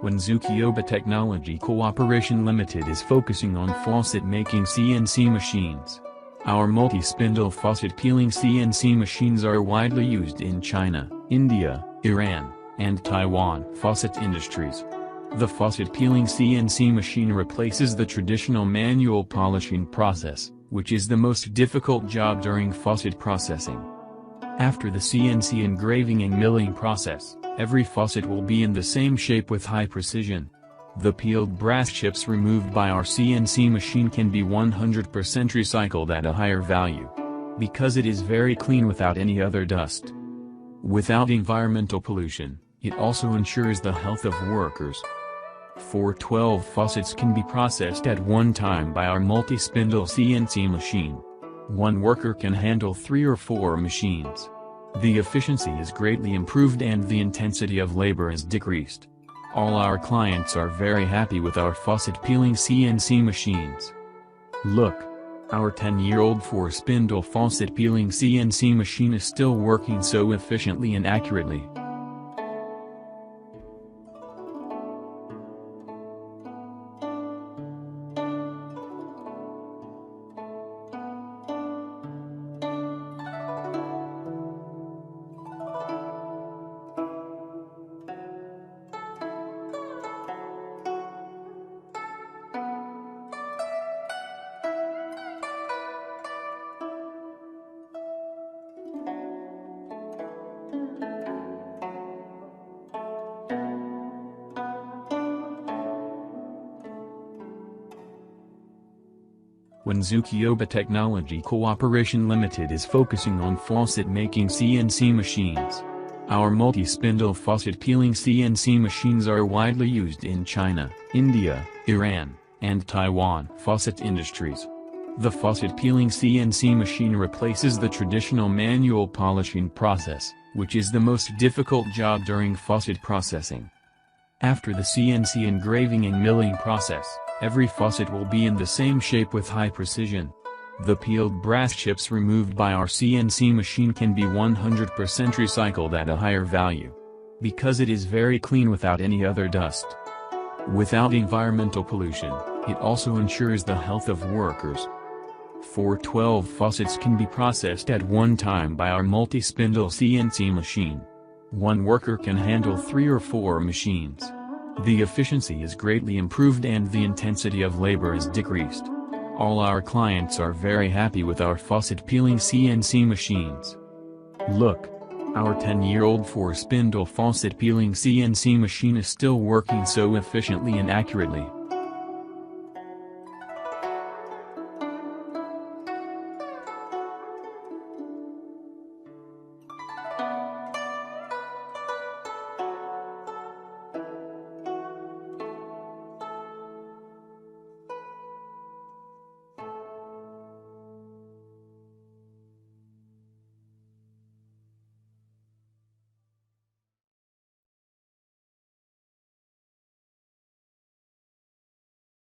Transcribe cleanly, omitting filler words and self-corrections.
Wanzukioba Technology Cooperation Limited is focusing on faucet-making CNC machines. Our multi-spindle faucet peeling CNC machines are widely used in China, India, Iran, and Taiwan faucet industries. The faucet peeling CNC machine replaces the traditional manual polishing process, which is the most difficult job during faucet processing. After the CNC engraving and milling process, every faucet will be in the same shape with high precision. The peeled brass chips removed by our CNC machine can be 100% recycled at a higher value, because it is very clean without any other dust. Without environmental pollution, it also ensures the health of workers. 412 faucets can be processed at one time by our multi-spindle CNC machine. One worker can handle 3 or 4 machines. The efficiency is greatly improved and the intensity of labor is decreased. All our clients are very happy with our faucet peeling CNC machines. Look! Our 10-year-old 4-spindle faucet peeling CNC machine is still working so efficiently and accurately. Wanzukioba Technology Cooperation Limited is focusing on faucet-making CNC machines. Our multi-spindle faucet peeling CNC machines are widely used in China, India, Iran, and Taiwan faucet industries. The faucet peeling CNC machine replaces the traditional manual polishing process, which is the most difficult job during faucet processing. After the CNC engraving and milling process, every faucet will be in the same shape with high precision. The peeled brass chips removed by our CNC machine can be 100% recycled at a higher value, because it is very clean without any other dust. Without environmental pollution, it also ensures the health of workers. 412 faucets can be processed at one time by our multi-spindle CNC machine. One worker can handle 3 or 4 machines. The efficiency is greatly improved and the intensity of labor is decreased. All our clients are very happy with our faucet peeling CNC machines. Look! Our 10-year-old 4-spindle faucet peeling CNC machine is still working so efficiently and accurately.